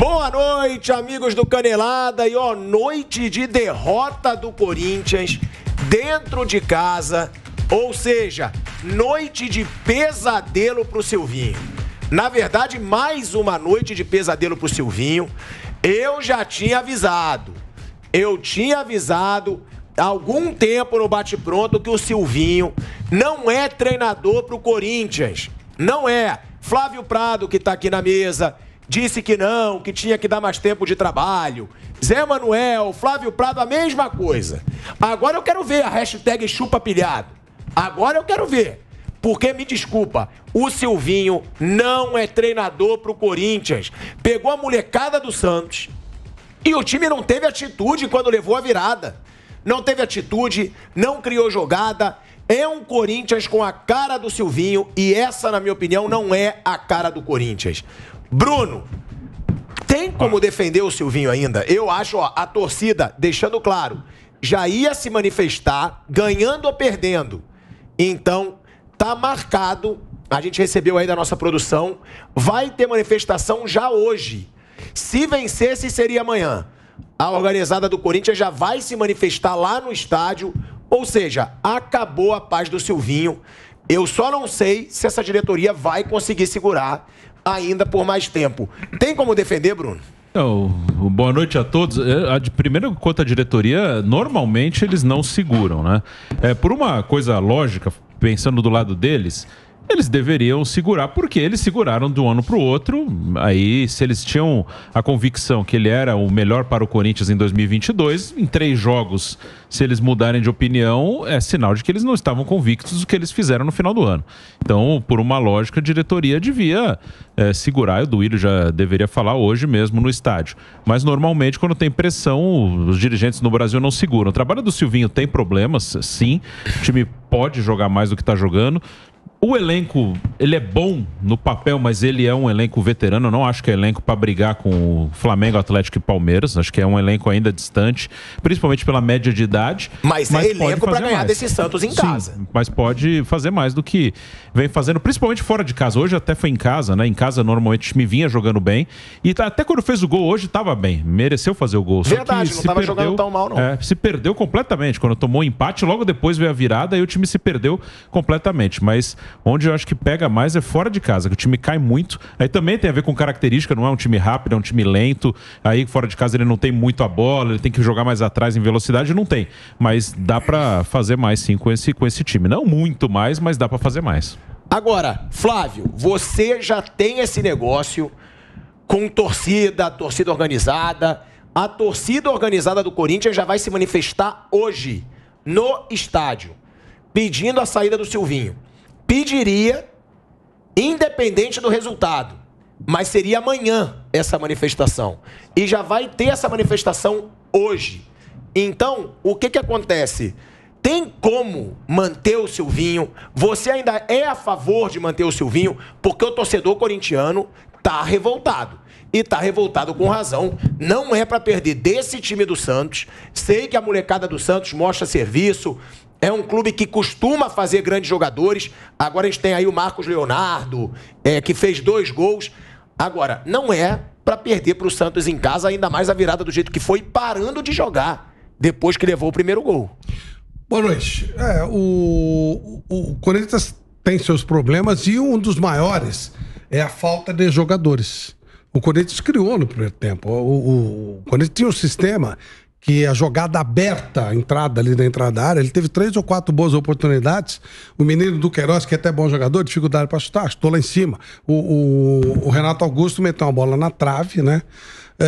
Boa noite, amigos do Canelada. E ó, noite de derrota do Corinthians dentro de casa. Ou seja, noite de pesadelo pro Silvinho. Na verdade, mais uma noite de pesadelo pro Silvinho. Eu já tinha avisado. Há algum tempo no bate-pronto que o Silvinho não é treinador pro Corinthians. Não é. Flávio Prado, que tá aqui na mesa, disse que não, que tinha que dar mais tempo de trabalho. Zé Manuel, Flávio Prado, a mesma coisa. Agora eu quero ver a hashtag chupa pilhado. Agora eu quero ver. Porque, me desculpa, o Silvinho não é treinador pro Corinthians. Pegou a molecada do Santos e o time não teve atitude quando levou a virada. Não teve atitude, não criou jogada. É um Corinthians com a cara do Silvinho e essa, na minha opinião, não é a cara do Corinthians. Bruno, tem como defender o Silvinho ainda? Eu acho, ó, a torcida, deixando claro, já ia se manifestar ganhando ou perdendo. Então, tá marcado, a gente recebeu aí da nossa produção, vai ter manifestação já hoje. Se vencesse, seria amanhã. A organizada do Corinthians já vai se manifestar lá no estádio, ou seja, acabou a paz do Silvinho. Eu só não sei se essa diretoria vai conseguir segurar ainda por mais tempo. Tem como defender, Bruno? Então, boa noite a todos. Primeiro, quanto à diretoria, normalmente eles não seguram, né? Por uma coisa lógica, pensando do lado deles, eles deveriam segurar, porque eles seguraram de um ano para o outro. Aí, se eles tinham a convicção que ele era o melhor para o Corinthians em 2022, em 3 jogos, se eles mudarem de opinião, é sinal de que eles não estavam convictos do que eles fizeram no final do ano. Então, por uma lógica, a diretoria devia segurar. O Duílio já deveria falar hoje mesmo no estádio. Mas, normalmente, quando tem pressão, os dirigentes no Brasil não seguram. O trabalho do Silvinho tem problemas, sim. O time pode jogar mais do que está jogando. O elenco, ele é bom no papel, mas ele é um elenco veterano. Eu não acho que é elenco para brigar com o Flamengo, Atlético e Palmeiras. Acho que é um elenco ainda distante, principalmente pela média de idade. Mas é elenco para ganhar desse Santos em casa. Sim, mas pode fazer mais do que vem fazendo, principalmente fora de casa. Hoje até foi em casa, né? Em casa, normalmente, o time vinha jogando bem. E até quando fez o gol hoje, estava bem. Mereceu fazer o gol. Verdade, não estava jogando tão mal, não. Se perdeu completamente. Quando tomou o empate, logo depois veio a virada e o time se perdeu completamente. Mas onde eu acho que pega mais é fora de casa, que o time cai muito. Aí também tem a ver com característica, não é um time rápido, é um time lento. Aí fora de casa ele não tem muito a bola, ele tem que jogar mais atrás em velocidade, não tem. Mas dá pra fazer mais sim com esse time. Não muito mais, mas dá pra fazer mais. Agora, Flávio, você já tem esse negócio com torcida organizada. A torcida organizada do Corinthians já vai se manifestar hoje no estádio, pedindo a saída do Silvinho. Pediria, independente do resultado, mas seria amanhã essa manifestação. E já vai ter essa manifestação hoje. Então, o que acontece? Tem como manter o Silvinho? Você ainda é a favor de manter o Silvinho? Porque o torcedor corintiano tá revoltado. E tá revoltado com razão. Não é para perder desse time do Santos. Sei que a molecada do Santos mostra serviço. É um clube que costuma fazer grandes jogadores. Agora a gente tem aí o Marcos Leonardo, que fez 2 gols. Agora, não é para perder para o Santos em casa, ainda mais a virada do jeito que foi, parando de jogar depois que levou o primeiro gol. Boa noite. O Corinthians tem seus problemas e um dos maiores é a falta de jogadores. O Corinthians criou no primeiro tempo. O Corinthians tinha um sistema que a jogada aberta, a entrada ali na entrada da área, ele teve 3 ou 4 boas oportunidades. O menino do Queiroz, que é até bom jogador, dificuldade para chutar, chutou lá em cima. O Renato Augusto meteu uma bola na trave, né?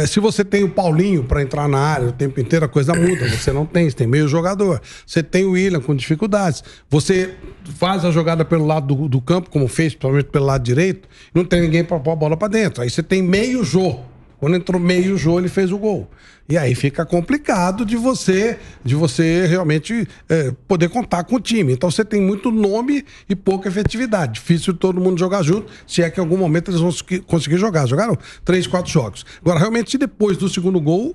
Se você tem o Paulinho para entrar na área o tempo inteiro, a coisa muda. Você não tem, você tem meio jogador. Você tem o William com dificuldades. Você faz a jogada pelo lado do campo, como fez, principalmente pelo lado direito, não tem ninguém para pôr a bola para dentro. Aí você tem meio Jô. Quando entrou meio Jô, ele fez o gol. E aí fica complicado de você realmente poder contar com o time. Então você tem muito nome e pouca efetividade. Difícil todo mundo jogar junto, se é que em algum momento eles vão conseguir jogar. Jogaram 3, 4 jogos. Agora, realmente, depois do segundo gol,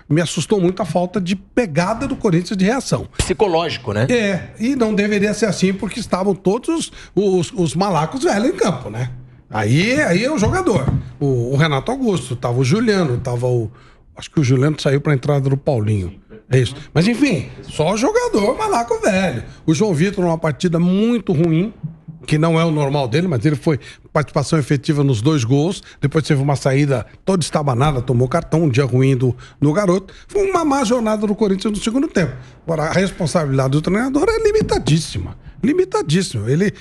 me assustou muito a falta de pegada do Corinthians de reação. Psicológico, né? E não deveria ser assim, porque estavam todos os malacos velhos em campo, né? Aí é o jogador. O Renato Augusto, tava o Juliano, tava o... Acho que o Juliano saiu pra entrada do Paulinho. É isso. Mas enfim, só jogador malaco velho. O João Vitor numa partida muito ruim, que não é o normal dele, mas ele foi participação efetiva nos 2 gols. Depois teve uma saída toda estabanada, tomou cartão, um dia ruim do garoto. Foi uma má jornada do Corinthians no segundo tempo. Agora, a responsabilidade do treinador é limitadíssima. Limitadíssimo. Ele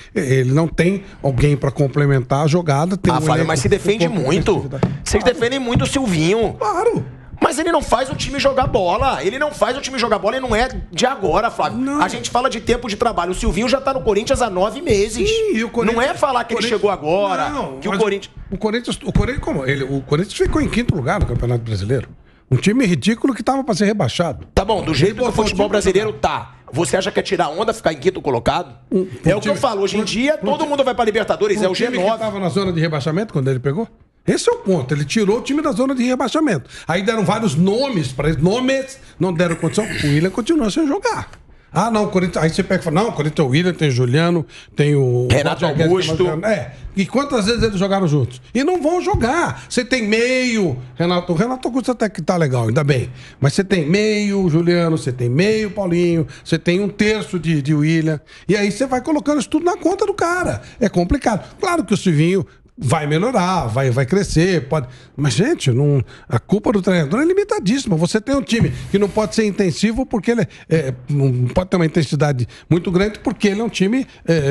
não tem alguém pra complementar a jogada. Tem Flávio, mas se defende muito. Vocês defendem muito o Silvinho. Claro. Mas ele não faz o time jogar bola. Ele não faz o time jogar bola e não é de agora, Flávio. Não. A gente fala de tempo de trabalho. O Silvinho já tá no Corinthians há 9 meses. Sim, o Corinthians, não é falar que ele chegou agora. Não, que o Corinthians... O Corinthians ficou em 5º lugar no Campeonato Brasileiro. Um time ridículo que tava pra ser rebaixado. Tá bom, do jeito do futebol brasileiro tá. Você acha que é tirar onda ficar em 5º colocado? É o que eu falo. Hoje em dia, todo mundo vai pra Libertadores. É o G9. Que tava na zona de rebaixamento quando ele pegou? Esse é o ponto. Ele tirou o time da zona de rebaixamento. Aí deram vários nomes para eles. Nomes não deram condição. O Willian continua sem jogar. Ah, não, o Corinthians... Aí você pega e fala, não, o Corinthians tem o Willian, tem o Juliano, tem o... Renato Augusto. E quantas vezes eles jogaram juntos? E não vão jogar. Você tem meio... O Renato Augusto até que tá legal, ainda bem. Mas você tem meio Juliano, você tem meio Paulinho, você tem 1/3 de Willian. E aí você vai colocando isso tudo na conta do cara. É complicado. Claro que o Silvinho... vai melhorar, vai crescer, pode... Mas, gente, a culpa do treinador é limitadíssima. Você tem um time que não pode ser intensivo porque ele não pode ter uma intensidade muito grande porque ele é um time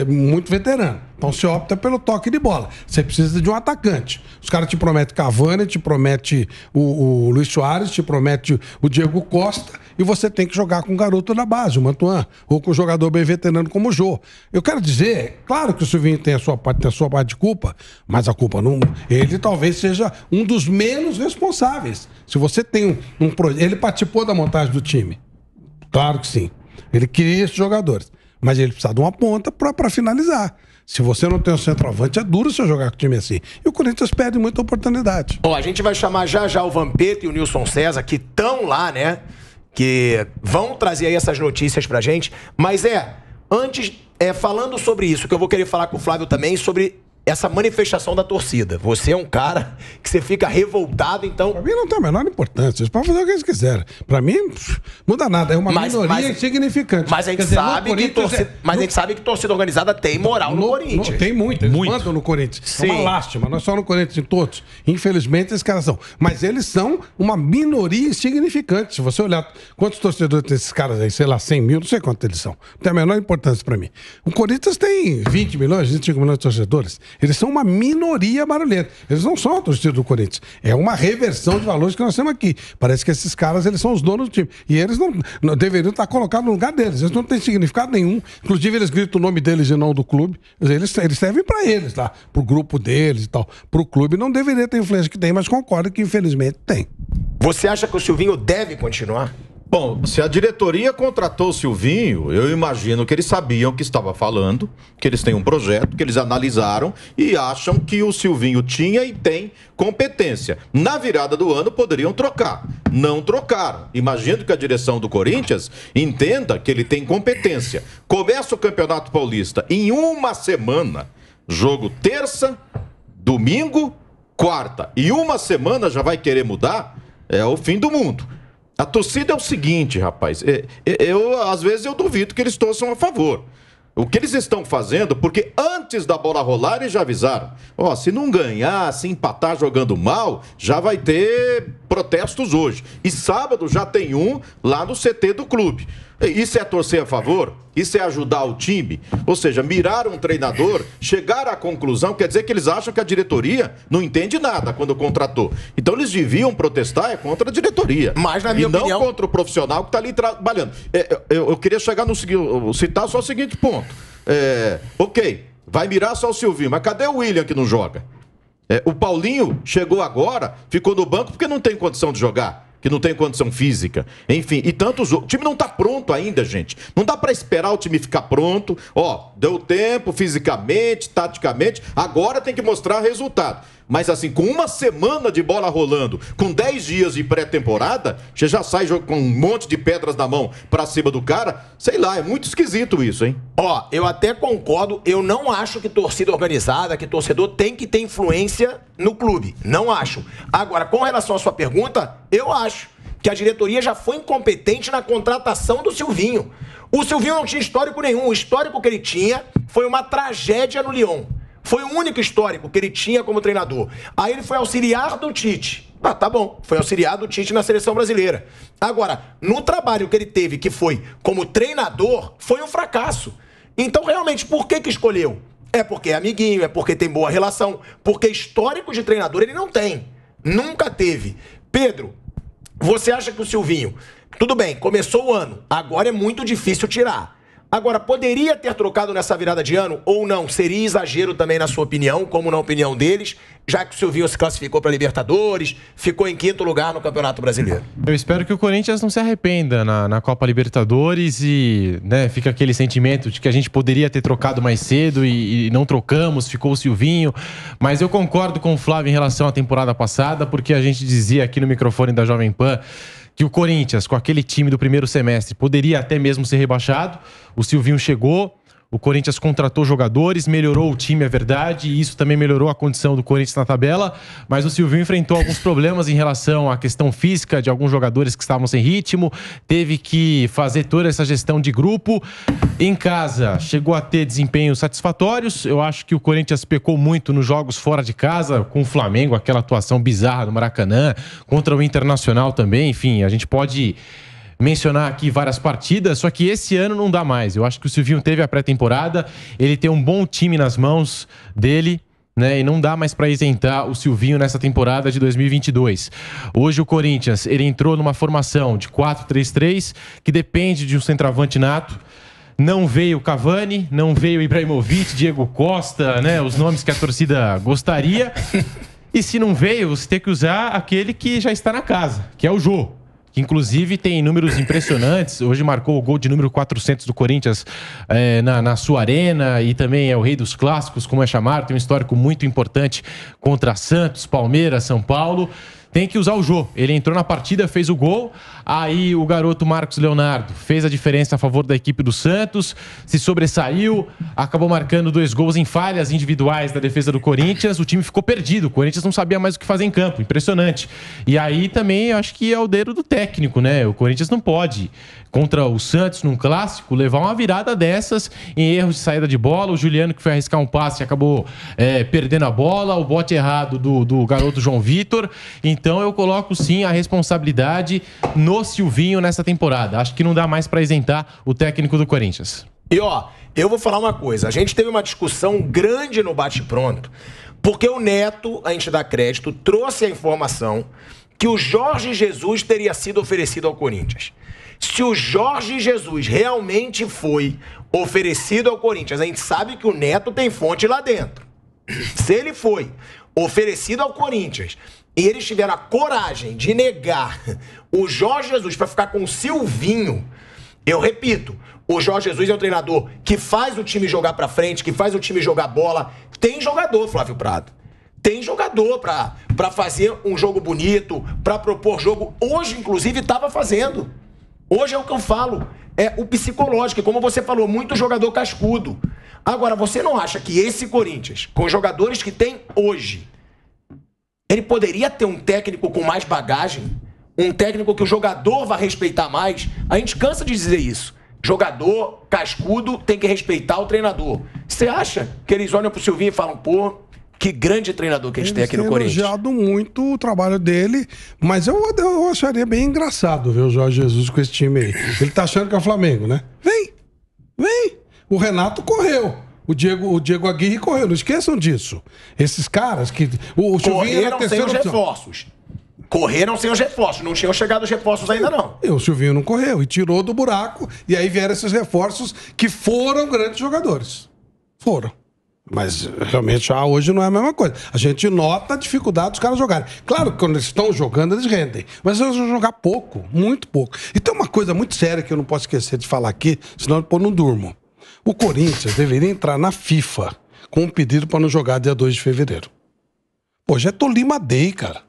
muito veterano. Então você opta pelo toque de bola. Você precisa de um atacante. Os caras te prometem Cavani, te promete o Luis Soares, te promete o Diego Costa e você tem que jogar com o garoto da base, o Mantuan, ou com o jogador bem veterano como o Jô. Eu quero dizer, claro que o Silvinho tem a sua parte de culpa, mas a culpa não... Ele talvez seja um dos menos responsáveis. Se você tem um projeto... Ele participou da montagem do time. Claro que sim. Ele queria esses jogadores. Mas ele precisa de uma ponta para finalizar. Se você não tem um centroavante, é duro você jogar com o time assim. E o Corinthians perde muita oportunidade. A gente vai chamar já o Vampeta e o Nilson César, que estão lá, né? Que vão trazer aí essas notícias pra gente. Mas antes, falando sobre isso, que eu vou querer falar com o Flávio também, sobre essa manifestação da torcida. Você é um cara que você fica revoltado, então... Pra mim não tem a menor importância. Eles podem fazer o que eles quiserem. Pra mim, muda nada. É uma minoria insignificante. Mas a gente sabe que torcida organizada tem moral no Corinthians. Tem muito. Eles mandam no Corinthians. Sim. É uma lástima. Não é só no Corinthians, em todos. Infelizmente, esses caras são. Mas eles são uma minoria insignificante. Se você olhar quantos torcedores tem esses caras aí, sei lá, 100 mil, não sei quantos eles são. Não tem a menor importância pra mim. O Corinthians tem 20 milhões, 25 milhões de torcedores. Eles são uma minoria barulhenta. Eles não são a torcida do Corinthians. É uma reversão de valores que nós temos aqui. Parece que esses caras, eles são os donos do time. E eles não deveriam estar colocados no lugar deles. Eles não têm significado nenhum. Inclusive, eles gritam o nome deles e não do clube. Eles servem para eles lá, pro grupo deles e tal. Pro clube não deveria ter influência que tem, mas concordo que infelizmente tem. Você acha que o Silvinho deve continuar? Bom, se a diretoria contratou o Silvinho, eu imagino que eles sabiam o que estava falando, que eles têm um projeto, que eles analisaram e acham que o Silvinho tinha e tem competência. Na virada do ano poderiam trocar. Não trocaram. Imagino que a direção do Corinthians entenda que ele tem competência. Começa o Campeonato Paulista em uma semana. Jogo terça, domingo, quarta. E uma semana já vai querer mudar? É o fim do mundo. A torcida é o seguinte, rapaz, às vezes eu duvido que eles torçam a favor. O que eles estão fazendo, porque antes da bola rolar eles já avisaram. Se não ganhar, se empatar jogando mal, já vai ter protestos hoje. E sábado já tem um lá no CT do clube. Isso é torcer a favor? Isso é ajudar o time? Ou seja, mirar um treinador, chegar à conclusão, quer dizer que eles acham que a diretoria não entende nada quando contratou. Então eles deviam protestar contra a diretoria. Mas, na minha opinião... não contra o profissional que está ali trabalhando. Eu queria chegar citar só o seguinte ponto. Ok, vai mirar só o Silvinho, mas cadê o Willian que não joga? O Paulinho chegou agora, ficou no banco porque não tem condição de jogar. Que não tem condição física, enfim, e tantos outros. O time não está pronto ainda, gente. Não dá para esperar o time ficar pronto. Deu tempo fisicamente, taticamente, agora tem que mostrar resultado. Mas assim, com uma semana de bola rolando, com 10 dias de pré-temporada, você já sai com um monte de pedras na mão pra cima do cara. Sei lá, é muito esquisito isso, hein? Ó, eu até concordo, eu não acho que torcida organizada, que torcedor tem que ter influência no clube. Não acho. Agora, com relação à sua pergunta, eu acho que a diretoria já foi incompetente na contratação do Silvinho. O Silvinho não tinha histórico nenhum. O histórico que ele tinha foi uma tragédia no Lyon. Foi o único histórico que ele tinha como treinador. Aí ele foi auxiliar do Tite. Ah, tá bom. Foi auxiliar do Tite na seleção brasileira. Agora, no trabalho que ele teve, que foi como treinador, foi um fracasso. Então, realmente, por que escolheu? É porque é amiguinho, é porque tem boa relação, porque histórico de treinador ele não tem. Nunca teve. Pedro, você acha que o Silvinho... Tudo bem, começou o ano. Agora é muito difícil tirar. Agora, poderia ter trocado nessa virada de ano ou não? Seria exagero também na sua opinião, como na opinião deles, já que o Silvinho se classificou para Libertadores, ficou em 5º lugar no Campeonato Brasileiro. Eu espero que o Corinthians não se arrependa na Copa Libertadores e, né, fica aquele sentimento de que a gente poderia ter trocado mais cedo e não trocamos, ficou o Silvinho. Mas eu concordo com o Flávio em relação à temporada passada, porque a gente dizia aqui no microfone da Jovem Pan que o Corinthians, com aquele time do primeiro semestre, poderia até mesmo ser rebaixado. O Silvinho chegou, o Corinthians contratou jogadores, melhorou o time, é verdade, e isso também melhorou a condição do Corinthians na tabela, mas o Silvinho enfrentou alguns problemas em relação à questão física de alguns jogadores que estavam sem ritmo, teve que fazer toda essa gestão de grupo. Em casa, chegou a ter desempenhos satisfatórios. Eu acho que o Corinthians pecou muito nos jogos fora de casa, com o Flamengo, aquela atuação bizarra no Maracanã, contra o Internacional também. Enfim, a gente pode mencionar aqui várias partidas, só que esse ano não dá mais. Eu acho que o Silvinho teve a pré-temporada, ele tem um bom time nas mãos dele, né? E não dá mais para isentar o Silvinho nessa temporada de 2022. Hoje o Corinthians, ele entrou numa formação de 4-3-3, que depende de um centroavante nato. Não veio Cavani, não veio Ibrahimovic, Diego Costa, né? Os nomes que a torcida gostaria. E se não veio, você tem que usar aquele que já está na casa, que é o Jô, que inclusive tem números impressionantes. Hoje marcou o gol de número 400 do Corinthians na sua arena, e também é o rei dos clássicos, como é chamado. Tem um histórico muito importante contra Santos, Palmeiras, São Paulo. Tem que usar o Jô. Ele entrou na partida, fez o gol. Aí o garoto Marcos Leonardo fez a diferença a favor da equipe do Santos, se sobressaiu, acabou marcando 2 gols em falhas individuais da defesa do Corinthians. O time ficou perdido, o Corinthians não sabia mais o que fazer em campo, impressionante. E aí também acho que é o dedo do técnico, né? O Corinthians não pode, contra o Santos num clássico, levar uma virada dessas em erros de saída de bola. O Juliano, que foi arriscar um passe, acabou perdendo a bola, o bote errado do garoto João Vitor. Então eu coloco sim a responsabilidade no Silvinho nessa temporada. Acho que não dá mais para isentar o técnico do Corinthians. E ó, eu vou falar uma coisa. A gente teve uma discussão grande no bate-pronto, porque o Neto, a gente dá crédito, trouxe a informação que o Jorge Jesus teria sido oferecido ao Corinthians. Se o Jorge Jesus realmente foi oferecido ao Corinthians, a gente sabe que o Neto tem fonte lá dentro. Se ele foi oferecido ao Corinthians e eles tiveram a coragem de negar o Jorge Jesus para ficar com o Silvinho, eu repito, o Jorge Jesus é um treinador que faz o time jogar para frente, que faz o time jogar bola. Tem jogador, Flávio Prado. Tem jogador para fazer um jogo bonito, para propor jogo. Hoje, inclusive, estava fazendo. Hoje é o que eu falo. É o psicológico. Como você falou, muito jogador cascudo. Agora, você não acha que esse Corinthians, com os jogadores que tem hoje, ele poderia ter um técnico com mais bagagem? Um técnico que o jogador vai respeitar mais? A gente cansa de dizer isso. Jogador cascudo tem que respeitar o treinador. Você acha que eles olham pro Silvinho e falam, pô, que grande treinador que a gente tem aqui no Corinthians? Eu tenho elogiado muito o trabalho dele, mas eu acharia bem engraçado ver o Jorge Jesus com esse time aí. Ele tá achando que é o Flamengo, né? Vem! O Renato correu. O Diego Aguirre correu. Não esqueçam disso. Esses caras que... O Silvinho era a terceira opção. Correram sem os reforços. Não tinham chegado os reforços ainda, não. E o Silvinho não correu. E tirou do buraco. E aí vieram esses reforços que foram grandes jogadores. Foram. Mas realmente hoje não é a mesma coisa. A gente nota a dificuldade dos caras jogarem. Claro que quando eles estão jogando, eles rendem. Mas eles vão jogar pouco. Muito pouco. E tem uma coisa muito séria que eu não posso esquecer de falar aqui, senão eu não durmo. O Corinthians deveria entrar na FIFA com um pedido para não jogar dia 2 de fevereiro. Hoje é Tolima Day, cara.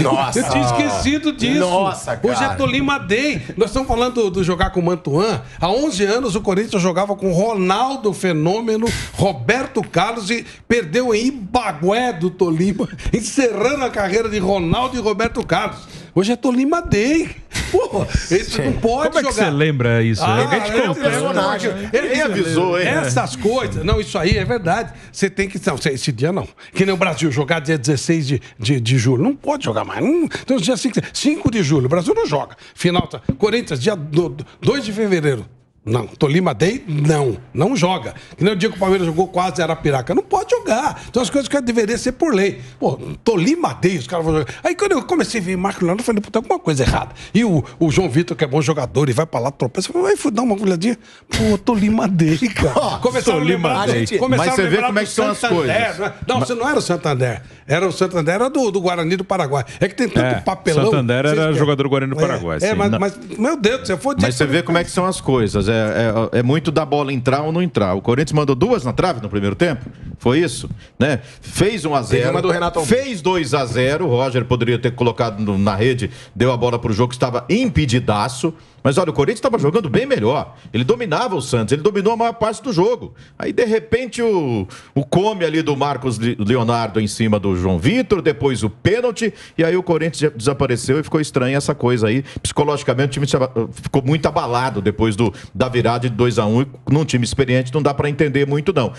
Nossa. Eu tinha esquecido disso. Nossa, cara. Hoje é Tolima Day. Nós estamos falando do jogar com o Mantuan. Há 11 anos o Corinthians jogava com Ronaldo Fenômeno, Roberto Carlos e perdeu em Ibagué do Tolima, encerrando a carreira de Ronaldo e Roberto Carlos. Hoje é Tolima Day. Pô, esse não pode Como é que jogar. você lembra isso? Alguém te contou? personagem. Ele avisou, hein? Essas coisas. Não, isso aí é verdade. Você tem que... Não, esse dia não. Que nem o Brasil jogar dia 16 de julho. Não pode jogar mais. Não, então, dia 5 de julho. O Brasil não joga. Final, tá? Corinthians, dia 2 de fevereiro. Não, Tolima Day, não joga. Que nem o dia que o Palmeiras jogou quase Arapiraca. Não pode jogar. Então as coisas que deveriam ser por lei. Pô, Tolima Day, os caras vão jogar. Aí quando eu comecei a ver Marco Leonardo, eu falei, puta, alguma coisa errada. E o João Vitor, que é bom jogador, e vai pra lá, tropeça. Eu falei, vai dar uma olhadinha. Pô, Tolima Day, cara. Começaram a lembrar, Mas você vê como é que são as coisas. Não, você não era o Santander. O Santander era do Guarani do Paraguai. É que tem tanto papelão. Santander era jogador do Guarani do Paraguai. sim. Mas, meu Deus, você foi... Mas você vê como é que são as coisas. É muito da bola entrar ou não entrar. O Corinthians mandou 2 na trave no primeiro tempo. Foi isso, né? Fez 1-0. Teve uma do Renato Augusto. Fez 2-0. O Roger poderia ter colocado na rede, deu a bola pro jogo que estava impedidaço. Mas olha, o Corinthians estava jogando bem melhor. Ele dominava o Santos, ele dominou a maior parte do jogo. Aí, de repente, o come ali do Marcos Leonardo em cima do João Vitor, depois o pênalti, e aí o Corinthians desapareceu e ficou estranha essa coisa aí. Psicologicamente, o time ficou muito abalado depois da virada de 2-1. Num time experiente, não dá para entender muito, não.